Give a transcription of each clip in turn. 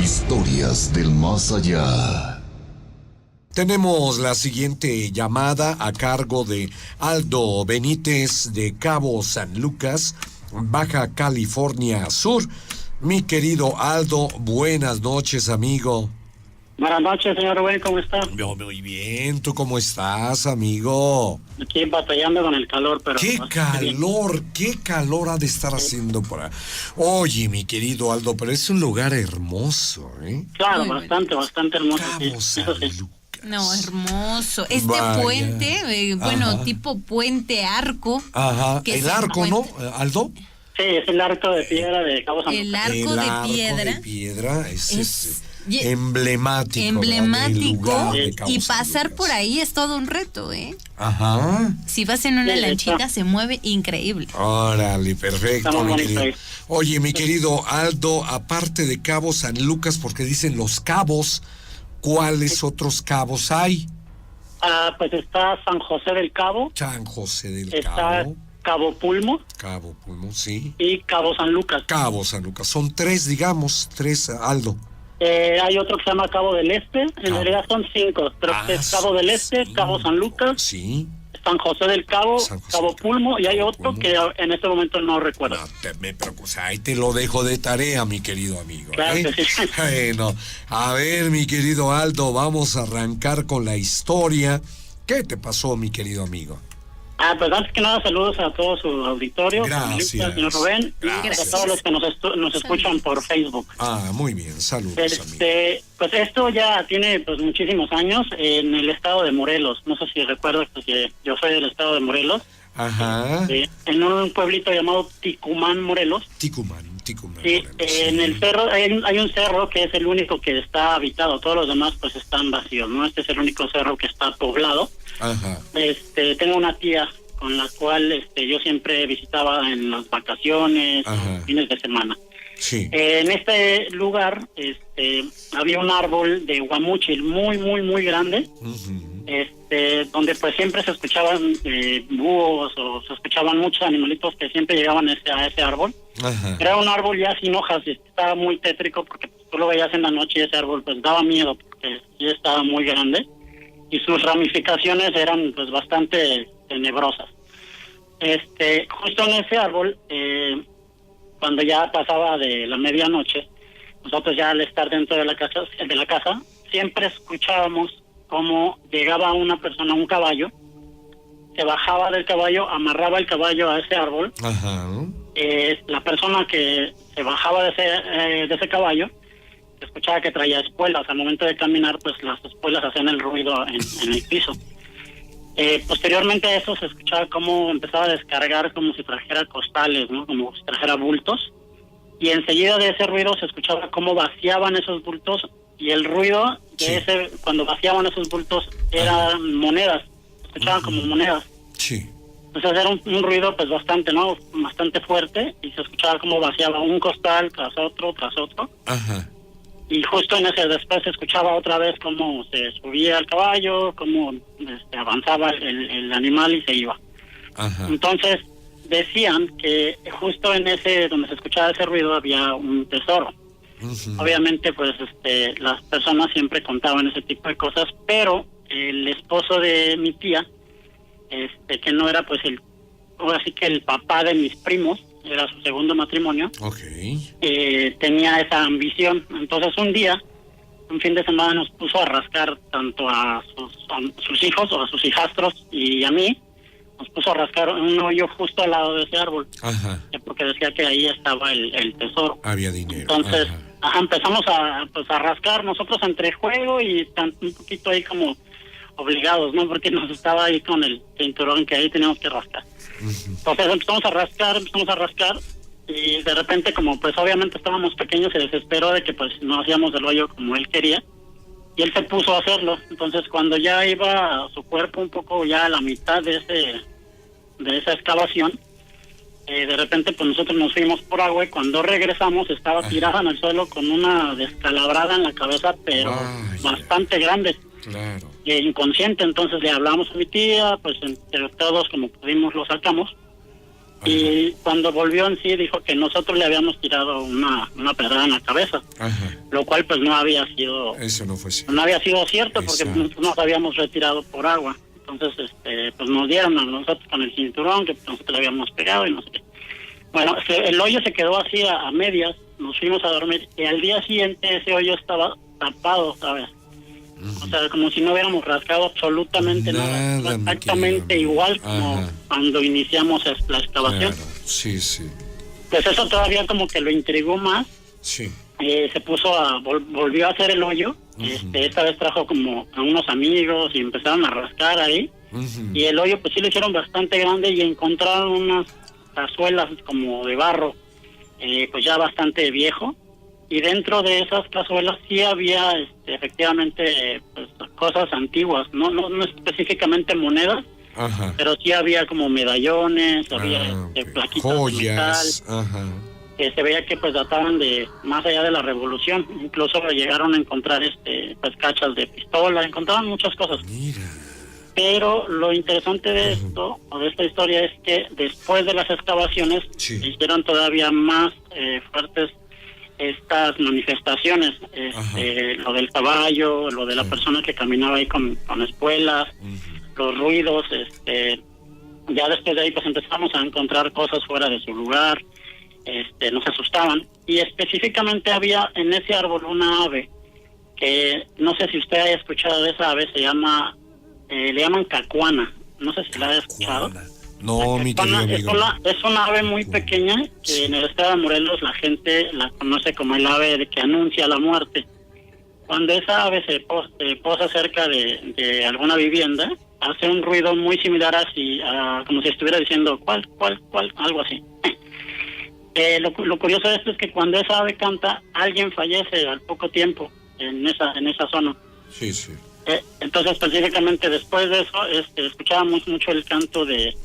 Historias del más allá. Tenemos la siguiente llamada a cargo de Aldo Benítez de Cabo San Lucas, Baja California Sur. Mi querido Aldo, buenas noches, amigo. Buenas noches, señor Rubén, ¿cómo está? Yo muy bien, ¿tú cómo estás, amigo? Aquí batallando con el calor, pero... Qué calor ha de estar haciendo por ahí. Oye, mi querido Aldo, pero es un lugar hermoso, ¿eh? Claro, bastante hermoso. Cabo San Lucas. No, hermoso. Este Vaya. Puente, tipo puente arco. Ajá, el arco, ¿no, Aldo? Sí, es el arco de piedra de Cabo San Lucas. El arco de piedra es y- emblemático. emblemático, ¿verdad? Del lugar de Cabo y San pasar Lucas. por ahí es todo un reto, ¿eh? Ajá. Si vas en una Sí, lanchita está. se mueve increíble. Órale, perfecto, Está muy mi bonito querido. ahí. Oye, mi querido Aldo, aparte de Cabo San Lucas, porque dicen los cabos, ¿cuáles otros cabos hay? Pues está San José del Cabo, San José del está Cabo, Cabo Pulmo Cabo Pulmo, sí. y Cabo San Lucas. Cabo San Lucas, son tres, Aldo. Hay otro que se llama Cabo del Este, en realidad son 5, pero es Cabo del Este, Cabo San Lucas, Sí. San José del Cabo, San José Cabo del Cabo, Pulmo, y hay Cabo otro Pulmo. que en este momento no recuerdo. No te me preocupes, ahí te lo dejo de tarea, mi querido amigo. Claro que sí. Bueno, a ver, mi querido Aldo, vamos a arrancar con la historia. ¿Qué te pasó, mi querido amigo? Pues antes que nada, saludos a todo su auditorio. Gracias. Señor Rubén, y Gracias. a todos los que nos escuchan por Facebook. Muy bien, saludos, amigo. Pues esto ya tiene pues muchísimos años en el estado de Morelos. No sé si recuerdas pues, que yo soy del estado de Morelos. Ajá. En un pueblito llamado Ticumán, Morelos. Ticumán, Sí, Morelos, en el cerro hay un cerro que es el único que está habitado. Todos los demás pues están vacíos, ¿no? Este es el único cerro que está poblado. Ajá. Tengo una tía con la cual yo siempre visitaba en las vacaciones, Ajá. fines de semana. Sí. En este lugar había un árbol de guamúchil muy grande, Ujú. donde pues siempre se escuchaban búhos o se escuchaban muchos animalitos que siempre llegaban a ese árbol. Ajá. Era un árbol ya sin hojas y estaba muy tétrico porque pues, tú lo veías en la noche y ese árbol pues daba miedo porque ya estaba muy grande y sus ramificaciones eran pues bastante tenebrosas. Justo en ese árbol, cuando ya pasaba de la medianoche, nosotros ya al estar dentro de la casa siempre escuchábamos cómo llegaba una persona, un caballo, se bajaba del caballo, amarraba el caballo a ese árbol. Ajá. La persona que se bajaba de ese caballo, se escuchaba que traía espuelas. Al momento de caminar, pues las espuelas hacían el ruido en el piso. Posteriormente a eso se escuchaba cómo empezaba a descargar como si trajera costales, ¿no? Como si trajera bultos. Y enseguida de ese ruido se escuchaba cómo vaciaban esos bultos y el ruido de cuando vaciaban esos bultos eran monedas. Se escuchaban como monedas. Sí. Entonces era un ruido pues bastante fuerte y se escuchaba cómo vaciaba un costal tras otro. Ajá. Y justo en ese después se escuchaba otra vez cómo se subía el caballo, cómo avanzaba el animal y se iba. Ajá. Entonces decían que justo en ese donde se escuchaba ese ruido había un tesoro. Ujú. Obviamente pues las personas siempre contaban ese tipo de cosas, pero el esposo de mi tía, que no era pues ahora sí que el papá de mis primos, era su segundo matrimonio, Ok. tenía esa ambición. Entonces un fin de semana nos puso a rascar tanto a sus hijos o a sus hijastros y a mí, nos puso a rascar un hoyo justo al lado de ese árbol, Ajá. porque decía que ahí estaba el tesoro. Había dinero. Entonces, empezamos a rascar nosotros entre juego y un poquito ahí como obligados, ¿no? Porque nos estaba ahí con el cinturón que ahí teníamos que rascar. Ujú. Entonces empezamos a rascar y de repente como pues obviamente estábamos pequeños se desesperó de que pues no hacíamos el hoyo como él quería y él se puso a hacerlo. Entonces cuando ya iba su cuerpo un poco ya a la mitad de esa excavación, de repente pues nosotros nos fuimos por agua y cuando regresamos estaba tirada en el suelo con una descalabrada en la cabeza, pero bastante grande. Claro. Inconsciente. Entonces le hablamos a mi tía, pues entre todos como pudimos lo sacamos. Y cuando volvió en sí dijo que nosotros le habíamos tirado una pedrada en la cabeza, Ajá. lo cual pues no había sido Eso no había sido cierto porque Exacto. nosotros nos habíamos retirado por agua. Entonces pues nos dieron a nosotros con el cinturón que nosotros le habíamos pegado y no sé qué. Bueno, el hoyo se quedó así a medias, nos fuimos a dormir y al día siguiente ese hoyo estaba tapado, ¿sabes? O sea, como si no hubiéramos rascado absolutamente nada. Nada, mi Exactamente querido amigo. igual como Ajá. cuando iniciamos la excavación. Claro, sí, sí. Pues eso todavía como que lo intrigó más. Sí. Se puso volvió a hacer el hoyo. Esta vez trajo como a unos amigos y empezaron a rascar ahí. Ujú. Y el hoyo pues sí lo hicieron bastante grande y encontraron unas cazuelas como de barro, pues ya bastante viejo. Y dentro de esas cazuelas sí había efectivamente pues cosas antiguas, no específicamente monedas, Ajá. pero sí había como medallones, había Ok. plaquitas de Joyas. metal, Ajá. que se veía que pues databan de más allá de la revolución. Incluso llegaron a encontrar pues cachas de pistola, encontraron muchas cosas. Mira. Pero lo interesante de esto, o de esta historia, es que después de las excavaciones Sí. se hicieron todavía más fuertes estas manifestaciones, Ajá. lo del caballo, lo de la Sí. persona que caminaba ahí con espuelas, Ujú. los ruidos, ya después de ahí pues empezamos a encontrar cosas fuera de su lugar, nos asustaban, y específicamente había en ese árbol una ave que no sé si usted haya escuchado de esa ave, le llaman cacuana, no sé si la haya escuchado. Guana. No, mi querido Cacuana amigo. es una ave muy pequeña que en el estado de Morelos la gente la conoce como el ave que anuncia la muerte. Cuando esa ave se posa cerca de alguna vivienda, hace un ruido muy similar como si estuviera diciendo ¿cuál? Algo así. Lo curioso de esto es que cuando esa ave canta, alguien fallece al poco tiempo en esa zona. Sí, sí. Entonces específicamente después de eso escuchábamos mucho el canto de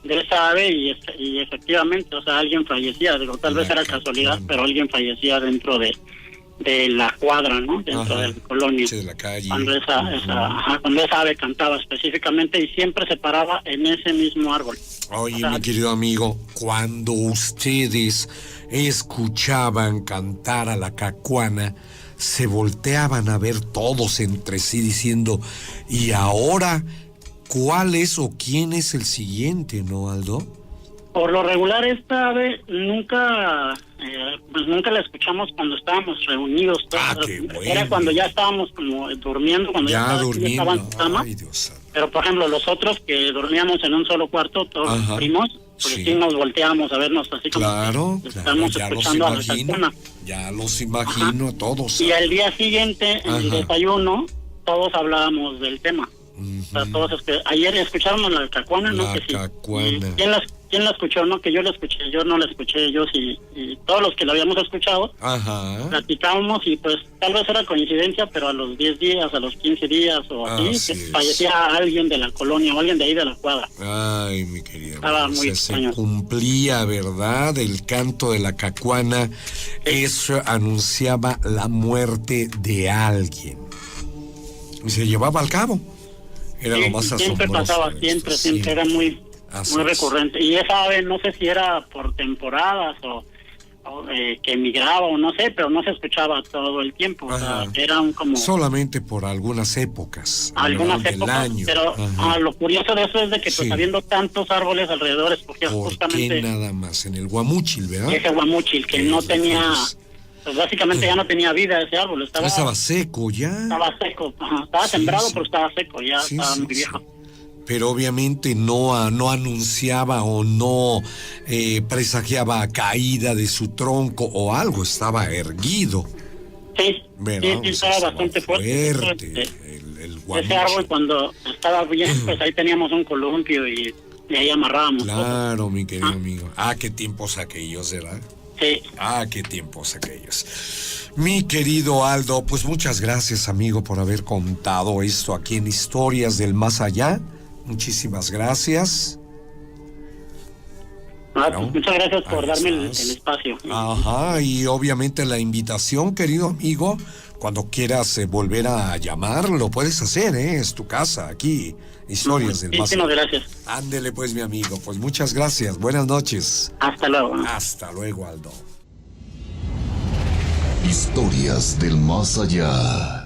esa ave y efectivamente, o sea, alguien fallecía, digo, tal vez era casualidad, pero alguien fallecía dentro de la cuadra, ¿no? Dentro Ajá. de la colonia. Sí, de la calle. Cuando cuando esa ave cantaba específicamente y siempre se paraba en ese mismo árbol. Oye, O sea, mi querido amigo, cuando ustedes escuchaban cantar a la cacuana, se volteaban a ver todos entre sí diciendo, ¿y ahora cuál es o quién es el siguiente, no, Aldo? Por lo regular esta ave nunca la escuchamos cuando estábamos reunidos todos. Ah, qué bueno. Era cuando ya estábamos como durmiendo, cuando Ya cada quien durmiendo. estaba en su cama. Ay, Dios santo. Pero por ejemplo los otros que dormíamos en un solo cuarto, todos Ajá. los primos, pues Sí. sí nos volteábamos a vernos así como Claro, que claro, estamos ya los escuchando a la imagino. cacuana. Ya los imagino a todos. Y al día siguiente, en el Ajá. desayuno, todos hablábamos del tema. O sea, todos ayer escucharon a la cacuana, ¿no? La Que sí. cacuana. ¿Y ¿Quién la escuchó? No, que yo la escuché, yo no la escuché, yo sí. Y todos los que la habíamos escuchado, Ajá. platicábamos y pues tal vez era coincidencia, pero a los 10 días, a los 15 días o así, Así que es. fallecía alguien de la colonia o alguien de ahí de la cuadra. Ay, mi querida. Estaba amiga, muy se extraño. cumplía, ¿verdad? El canto de la cacuana. Eso anunciaba la muerte de alguien. Y se llevaba al cabo. Era Sí, lo más siempre asombroso. pasaba, de esto, siempre era muy Así muy es. recurrente. Y esa ave no sé si era por temporadas o que emigraba o no sé, pero no se escuchaba todo el tiempo. O sea, Ajá. eran como Solamente por algunas épocas. a lo algunas largo del épocas, año. pero Ajá. lo curioso de eso es de que pues Sí. habiendo tantos árboles alrededor escogía ¿Por qué justamente nada más? En el Guamúchil, ¿verdad? ese guamúchil que no tenía, pues básicamente ya no tenía vida ese árbol, Estaba seco ya. estaba seco, ajá, estaba Sí, sembrado sí. pero estaba seco, ya Sí, estaba sí, muy sí. viejo. Pero obviamente no anunciaba o no presagiaba caída de su tronco o algo, estaba erguido. Sí, ¿Verdad? sí, O sea, estaba bastante fuerte. fuerte. El Ese guamúchil. árbol cuando estaba bien, pues ahí teníamos un columpio y ahí amarrábamos cosas. Claro, mi querido amigo. Ah, qué tiempos aquellos, ¿verdad? Sí, Ah, qué tiempos aquellos. Mi querido Aldo, pues muchas gracias, amigo, por haber contado esto aquí en Historias del Más Allá. Muchísimas gracias. pues, muchas gracias por Ahí darme el estás. espacio. Ajá, y obviamente la invitación, querido amigo, cuando quieras volver a llamar, lo puedes hacer, ¿eh? Es tu casa, aquí. Historias del más allá. Muchísimas gracias. Ándele pues, mi amigo. Pues muchas gracias. Buenas noches. Hasta luego. Hasta luego, Aldo. Historias del más allá.